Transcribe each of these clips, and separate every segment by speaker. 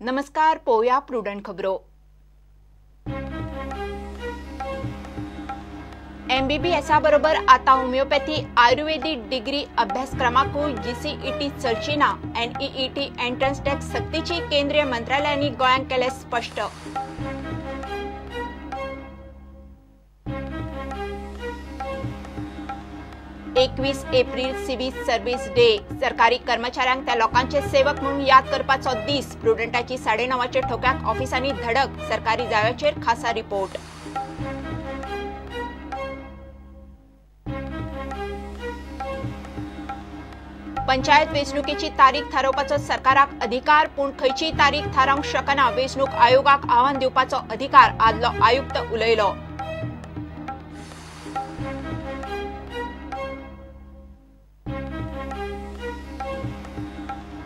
Speaker 1: नमस्कार, पोया प्रुडंट खबरो। MBBS बरोबर आता होमिओपॅथी आयुर्वेदिक डिग्री अभ्यासक्रमाकूय GCET चलचिना। NEET एंट्रन्स टेस्ट सक्तीची केंद्रीय मंत्रालयाने गोंयांक केले स्पष्ट। 21 एप्रिल सिव्हिल सर्व्हिस डे। सरकारी कर्मचाऱ्यांक त्या लोकांचे सेवक म्हणून याद करपाचो दीस। प्रुडंटाची 9:30 ठोक्याक ऑफिसांनी धडक। सरकारी जाग्याचेर खासा रिपोर्ट। पंचायत वेंचणुकेची तारीख थारोवपाचो सरकाराक अधिकार, पूण खंयची तारीख थारावंक शकना। वेंचणूक आयोगाक आव्हान दिवपाचो अधिकार, आदलो आयुक्त उलयलो।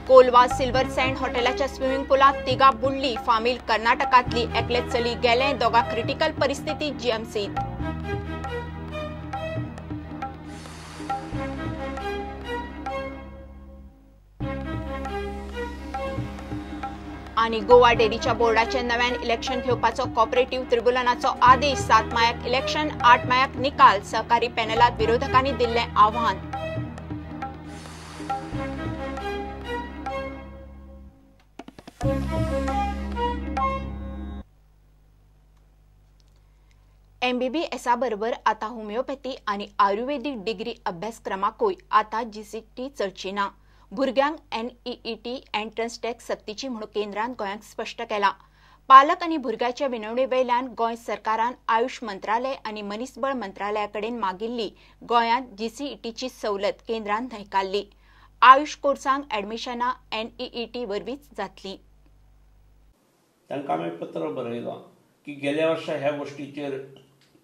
Speaker 1: कोलवा सिल्वर सँड हॉटेलाच्या स्विमिंग पुलात तिगा बुडली। फामील कर्नाटकांतली। एकले चली गेले, दोगा क्रिटिकल परिस्थिती जीएमसीत। आणि गोवा डेरीच्या बोर्डाचे नव्यान इलेक्शन घेवपाचो कॉपरेटिव्ह ट्रिब्युनलाचो आदेश। 7 मायाक इलेक्शन, 8 मायाक निकाल। सहकारी पॅनलात विरोधकांनी दिल्ले आव्हान। MBBS बरोबर आता होमिओपॅथी आणि आयुर्वेदिक डिग्री अभ्यासक्रमाकूय आता GCET चलचिना। भुरग्यांक NEET एंट्रन्स टेस्ट सक्तीची म्हणून केंद्रान गोंयांक स्पष्ट केला। पालक आणि भुरग्याच्या विनवणे वयल्यान गोंय सरकारान आयुष मंत्रालय आणि मनीसबळ मंत्रालयाकडेन मागिल्ली गोंयांत GCETची सवलत केंद्रान न्हयकारली। आयुष कोर्सांक एडमिशनां NEET वरवींच जातली।
Speaker 2: तांकां हांवें पत्र बरयलां की गेल्या वर्सा ह्या गोष्टीचेर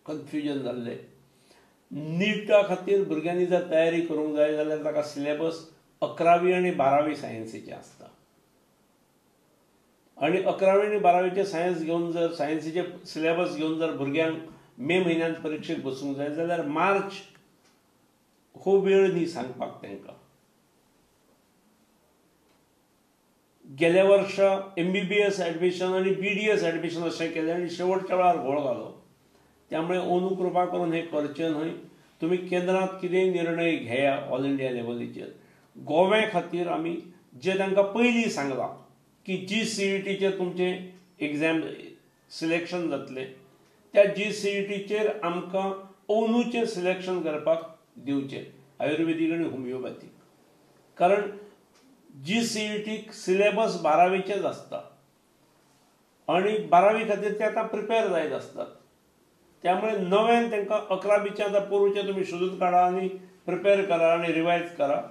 Speaker 2: कन्फ्युजन जाल्लें। नीटा खातीर भुरग्यांनी जर तयारी करूंक जाय जाल्यार ताका सिलेबस 11वी आणि 12वी सायन्सीचे आसता आणि 11वी आणि 12वीचे सायन्स घेवन जर सायन्सीचे सिलेबस घेवन जर भुरग्यांक मे म्हयन्यांत परीक्षेक बसूंक जाय जाल्यार मार्च हो वेळ न्ही सांगपाक तांकां। गेल्या वर्सा MBBS एडमिशन आणि BDS एडमिशन अशें केलें आणि शेवटच्या वेळार घोळ घालो। त्यामुळे अंदू कृपा करून हे करचें न्हय। तुमी केंद्रांत कितेंय निर्णय घेया ऑल इंडिया लेवलीचेर। गोव्या खातीर आमी जे तांकां पयलीं सांगलां की GCETचेर तुमचें एग्जाम सिलेक्शन जातलें, त्या GCETचेर आमकां अंदूचें सिलेक्शन करपाक दिवचें, आयुर्वेदीक आनी होमिओपॅथीक। कारण GCETक सिलेबस 12वीचेच आसता आणि 12वी खातीर ते आतां प्रिपेर जायत आसतात। त्यामुळे नव्यान तांकां 11वीचें आतां पोरूचें तुमी सोदून काडा आनी प्रिपेर करा आनी रिवायज करा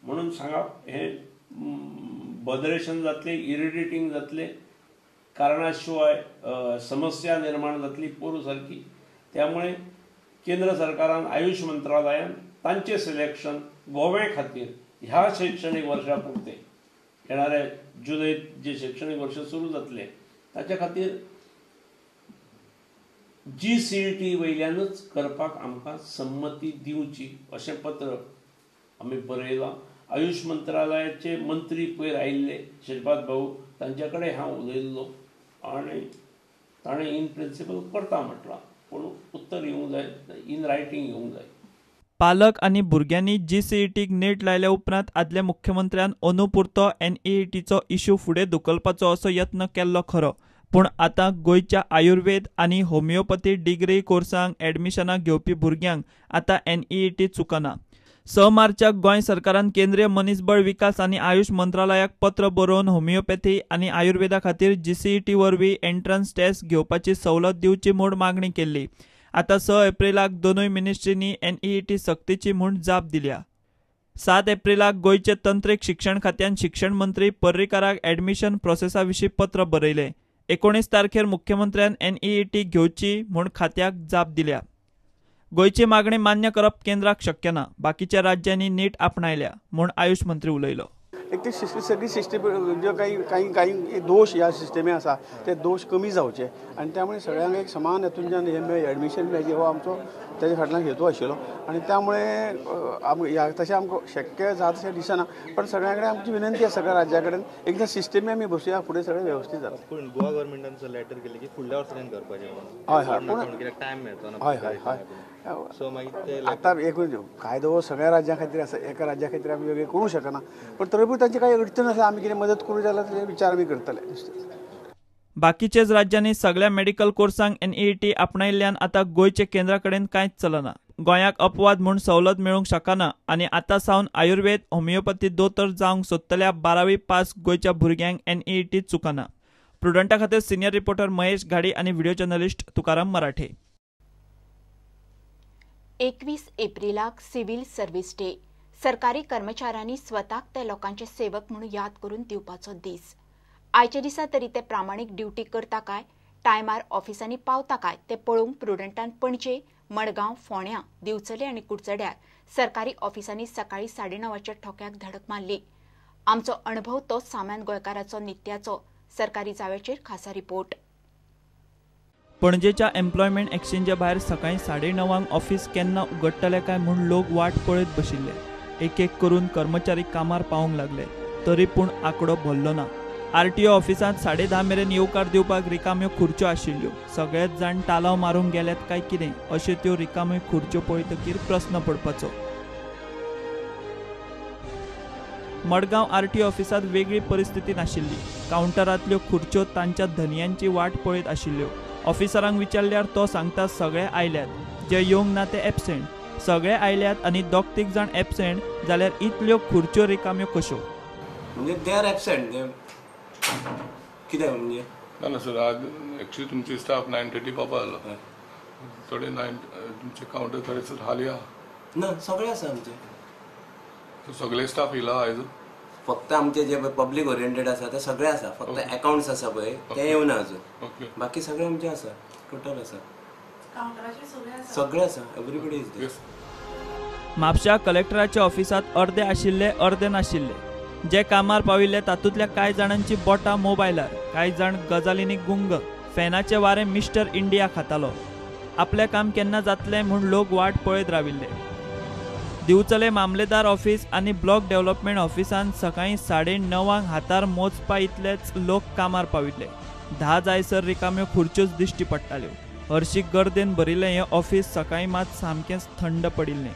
Speaker 2: म्हणून सांगप हें बदरेशन जातलें, इरिटेटींग जातलें, कारणा शिवाय समस्या निर्माण जातली पोरू सारकी। त्यामुळे केंद्र सरकारान आयुष मंत्रालयान तांचें सिलेक्शन गोव्या खातीर ह्या शैक्षणीक वर्सा पुरतें येणाऱ्या जुलैत जे शैक्षणीक वर्ष सुरू जातलें ताच्या खातीर GCET वयल्यानूच करपाक आमकां संमती दिवची अशें पत्र आमी बरयलां। आयुष मंत्रालयाचे मंत्री पयर आयिल्ले श्रीपाद भाऊ तांचे कडेन हांव उलयल्लो आनी ताणें इन प्रिंसिपल करता म्हटलां, पूण उत्तर येवंक जाय, इन रायटींग येवंक जाय।
Speaker 3: पालक आणि भुरग्यांनी GCETक नेट लायल्या उपरांत आदल्या मुख्यमंत्र्यान अंदू पुरतो NEETचो इश्यू फुडें धुकलपाचो असो यत्न केल्लो खरो, पूण आतां गोंयच्या आयुर्वेद आनी होमिओपॅथी डिग्री कोर्सांक एडमिशनां घेवपी भुरग्यांक आतां NEET चुकना। 6 मार्चाक गोंय सरकारान केंद्रीय मनीसबळ विकास आनी आयुष मंत्रालयाक पत्र बरोवन होमिओपॅथी आनी आयुर्वेदा खातीर GCET वरवीं एंट्रन्स टेस्ट घेवपाची सवलत दिवची म्हूण मागणी केल्ली। आतां 6 एप्रिलाक दोनूय मिनिस्ट्रींनी NEET सक्तीची म्हूण जाप दिल्या। 7 एप्रिलाक गोंयचे तंत्रीक शिक्षण खात्यान शिक्षण मंत्री पर्रीकाराक एडमिशन प्रोसेसा विशीं पत्र बरयलें। 19 तारखेर मुख्यमंत्र्यान NEET घेवची म्हूण खात्याक जाप दिल्या। गोंयची मागणी मान्य करप केंद्राक शक्य ना। बाकीच्या राज्यांनी नीट आपणायल्या म्हूण आयुष मंत्री उलयलो।
Speaker 4: एक ती सगळी सिस्टम जे काही दोष ह्या सिस्टमी आसा ते दोष कमी जावचे आनी त्यामुळे सगळ्यांक एक समान हेतूंच्यान हे एडमिशन मेळचें हो आमचो तेजे फाटल्यान हेतू आशिल्लो आनी त्यामुळे तशें आमकां शक्य जाता तशें दिसना पण सगळ्यां कडेन आमची विनंती आसा सगळ्या राज्या कडेन एकदां सिस्टमी आमी बसुया फुडें सगळें वेवस्थीत जाता.
Speaker 5: पूण गोवा गव्हर्नमेंटान लेटर केलें की फुडल्या वर्सांत करपाचें
Speaker 4: हय हय पूण
Speaker 5: कित्याक टायम मेळचो ना.
Speaker 4: हय हय हय
Speaker 5: सो मागीर ते
Speaker 4: आतां एक कायदो हो सगळ्या राज्यां खातीर आसा एका राज्या खातीर आमी वेगळे करूंक शकना पण तरीपूय तांची काही अडचण आसा आमी कितें मदत करूं जाल्यार ते विचार आमी करतले.
Speaker 3: बाकीच्याच राज्यांनी सगळ्या मेडिकल कोर्सांक NEET आपणायिल्ल्यान आतां गोंयचे केंद्रा कडेन कांयच चलना. गोंयाक अपवाद म्हूण सवलत मेळूंक शकना आनी आतां सावन आयुर्वेद होमिओपॅथी दोतोर जावंक सोदतल्या 12वी पास गोंयच्या भुरग्यांक NEET चुकना. प्रुडंटा खातीर सिनियर रिपोर्टर महेश घाडी आनी व्हिडिओ जर्नलिस्ट तुकाराम मराठे.
Speaker 1: 21 एप्रिलाक सिव्हिल सर्व्हिस डे. सरकारी कर्मचाऱ्यांनी स्वताक ते लोकांचे सेवक म्हणून याद करून दिवपाचो दीस. आयच्या दिसा तरी ते प्रामाणीक ड्युटी करता काय टायमार ऑफिसांनी पावता काय ते पळोवंक प्रुडंटान पणजे, मडगांव, फोंड्यां, दिवचले आनी कुडचड्यार सरकारी ऑफिसांनी सकाळी 9:30च्या ठोक्याक धडक मारली. आमचो अणभव तो सामान्य गोंयकाराचो नित्याचो. सरकारी जाव्याचेर खासा रिपोर्ट.
Speaker 3: पणजेच्या एम्प्लॉयमेंट एक्सचेंजा भायर सकाळी 9:30 ऑफिस केन्ना उगडटले काय म्हूण लोक वाट पळयत बशिल्ले. एक एक करून कर्मचारी कामार पावूंक लागले तरी पूण आंकडो भरलो ना. RTO ऑफिसांत 10:30 मेरेन येवकार दिवपाक रिकाम्यो खुर्च्यो आशिल्ल्यो. सगळेच जाण तालाव मारूंक गेल्यात काय कितें अश्यो त्यो रिकाम्यो खुर्च्यो पळयतकीर प्रस्न पडपाचो. मडगांव RTO ऑफिसांत वेगळी परिस्थिती नाशिल्ली. कावंटरांतल्यो खुर्च्यो तांच्या धनयांची वाट पळयत आशिल्ल्यो. ऑफिसरांक विचारल्यार तो सांगता सगळे आयल्यात, जे येवंक ना ते एबसेंट. सगळे आयल्यात आनी 2-3 जाण एबसेंट जाल्यार इतल्यो खुर्च्यो रिकाम्यो कश्यो.
Speaker 6: म्हणजे दे आर एबसेंट कित्याक म्हणजे
Speaker 7: ना सर आज एक्चुअली तुमचे स्टाफ 9:30 पावपा आलो थोडे 9 तुमचे काउंटर थोडे सर हाली
Speaker 6: ना सगळे आसा आमचे
Speaker 7: सगळे स्टाफ येयला आयज
Speaker 6: फक्त आमचे जे पब्लीक ओरिएंटेड आसा ते सगळे आसा फक्त अकाउंट्स आसा पळय ते येवना अजून बाकी सगळे आमचे आसा टोटल आसा सगळे आसा एवरीबडी इज देयर.
Speaker 3: म्हापशा कलेक्टराच्या ऑफिसांत अर्दे आशिल्ले अर्दे नाशिल्ले. जे कामार पाविल्ले तातूंतल्या कांय जाणांची बोटां मोबायलार, कांय जाण गजालींनी गुंग. फॅनाचे वारें मिस्टर इंडिया खातालो. आपलें काम केन्ना जातलें म्हूण लोक वाट पळयत राविल्ले. दिवचले मामलेदार ऑफिस आनी ब्लॉक डेव्हलपमेंट ऑफिसांत सकाळी 9:30 हातार मोजपा इतलेच लोक कामार पाविल्ले. 10 जायसर रिकाम्यो खुर्च्योच दिश्टी पडटाल्यो. हरशीक गर्देन भरिल्लें हें ऑफिस सकाळी मात सामकेंच थंड पडिल्लें.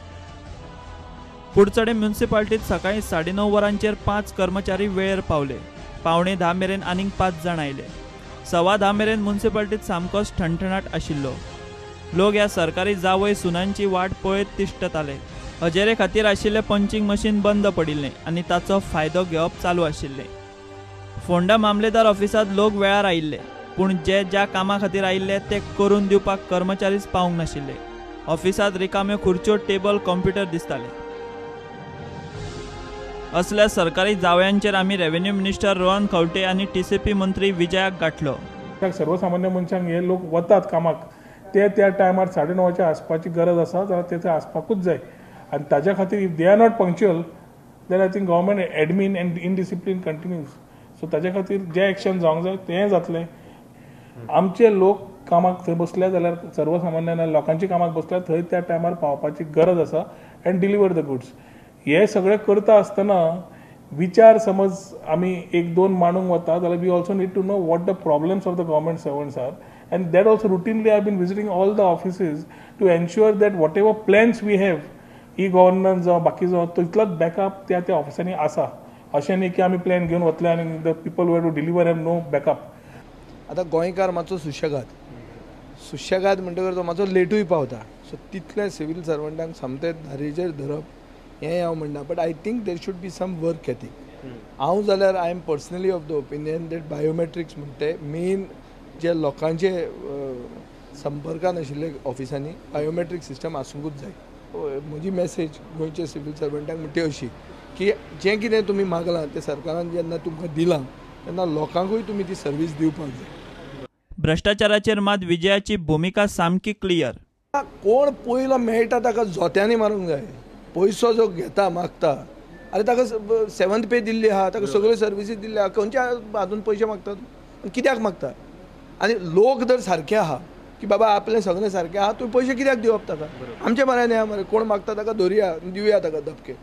Speaker 3: कुडचडे म्युनिसिपालिटीत सकाळी 9:30 वरांचेर 5 कर्मचारी वेळेर पावले. 9:45 मेरेन आनीक 5 जाण आयले. 10:15 मेरेन म्युनिसिपालिटीत सामकोच ठणठणाट आशिल्लो. लोक ह्या सरकारी जावय सुनांची वाट पळयत तिश्टताले. हजेरे खातीर आशिल्लें पंचिंग मशीन बंद पडिल्लें आनी ताचो फायदो घेवप चालू आशिल्लें. फोंडा मामलेदार ऑफिसांत लोक वेळार आयिल्ले पूण जे ज्या कामा खातीर आयिल्ले ते करून दिवपाक कर्मचारीच पावूंक नाशिल्ले. ऑफिसांत रिकाम्यो खुर्च्यो, टेबल, कॉम्प्युटर दिसताले. असल्या सरकारी जावयांचेर आमी रेव्हेन्यू मिनिस्टर रोहन खंवटे आनी TCP मंत्री विजयाक गाठलो.
Speaker 8: सर्वसामान्य मनशांक हे लोक वतात कामाक ते त्या टायमार 9:30च्या आसपाची गरज आसा जाल्यार ते आसपाकूच जाय आनी ताज्या खातीर if they are not punctual then I think government admin and indiscipline continues. So ताज्या खातीर जे एक्शन जावंक जाय तें जातलें. आमचे लोक कामाक थंय बसले जाल्यार सर्वसामान्य लोकांची कामाक बसल्यार थंय त्या टायमार पावपाची गरज आसा एंड डिलिव्हर द गुड्स. हे सगळें करता आसतना विचार समज आमी 1-2 मांडूंक वता जाल्यार we also need to know what the problems of the government servants are and that also routinely I been visiting all the offices to ensure that whatever plans we have e governance जावं बाकी जावं तितलोच backup त्या ऑफिसांनी आसा. अशें न्ही की आमी प्लॅन घेवन वतले आनी the people were to deliver have no backup.
Speaker 9: आतां गोंयकार मातसो सुशेगाद म्हणटकर तो मातसो लेटूय पावता. सो तितले सिवील सर्वंटांक सामकें धारेचेर धरप हें हांव म्हणना. But I think there should be some work ethic. हांव जाल्यार I am personally of the opinion that biometrics म्हणटे मेन जे लोकांचे संपर्कान आशिल्ले ऑफिसांनी बायोमेट्रीक सिस्टम आसूंकूच जाय. म्हजी मॅसेज गोंयच्या सिवील सर्वंटांक म्हणटी अशी की जें कितें तुमी मागलां तें सरकारान जेन्ना तुमकां दिलां तेन्ना लोकांकूय तुमी ती सर्वीस दिवपाक जाय.
Speaker 3: भ्रष्टाचाराचेर मात विजयाची भुमिका सामकी क्लियर.
Speaker 9: कोण पयलो मेळटा ताका जोत्यांनी मारूंक जाय. पयसो जो घेता मागता अरे ताका 7th पे दिल्ली आहा, ताका सगळ्यो सर्विसीस दिल्ली आहा, खंयच्या हातून पयशे मागतात, कित्याक मागता? आनी लोक जर सारके आहा की बाबा आपले सगळे सारके आहा, तूं पयशे कित्याक दिवप ताका? आमचे बऱ्यान या मरे, कोण मागता ताका धरया, दिवया ताका धपके.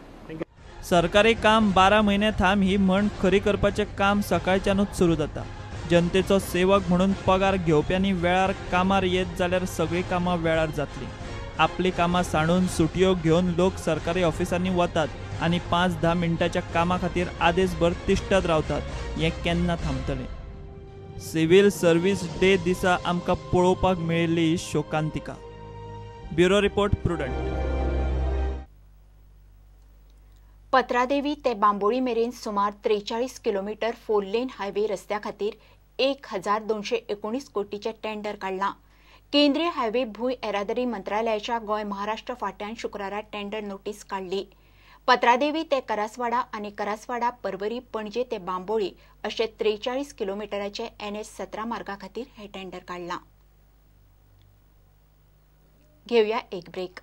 Speaker 3: सरकारी काम 12 म्हयने थांब ही म्हण खरी करपाचें काम सकाळच्यानूच सुरू जाता. जनतेचो सेवक म्हणून पगार घेवप्यांनी वेळार कामार येत जाल्यार सगळीं कामां वेळार जातलीं. आपली कामां सांडून सुटयो घेवन लोक सरकारी ऑफिसांनी वतात आनी 5-10 मिनटाच्या कामा खातीर आदेसभर तिश्टत रावतात. हें केन्ना थांबतलें? सिव्हिल सर्व्हिस डे दिसा आमकां पळोवपाक मेळिल्ली शोकांतिका. Bureau report Prudent.
Speaker 1: पत्रादेवी ते बांबोळी मेरेन सुमार 43 किलोमीटर 4 लेन हायवे रस्त्या खातीर 1219 कोटीचें टेंडर काडलां. केंद्रीय हायवे भूंय येरादारी मंत्रालयाच्या गोंय महाराष्ट्र फांट्यान शुक्रारा टेंडर नोटीस काडली. पत्रादेवी ते करासवाडा आनी करासवाडा पर्वरी पणजे ते बांबोळी अशे 43 किलोमिटराचे NH17 मार्गा खातीर हे टेंडर काडलां. घेवया एक ब्रेक.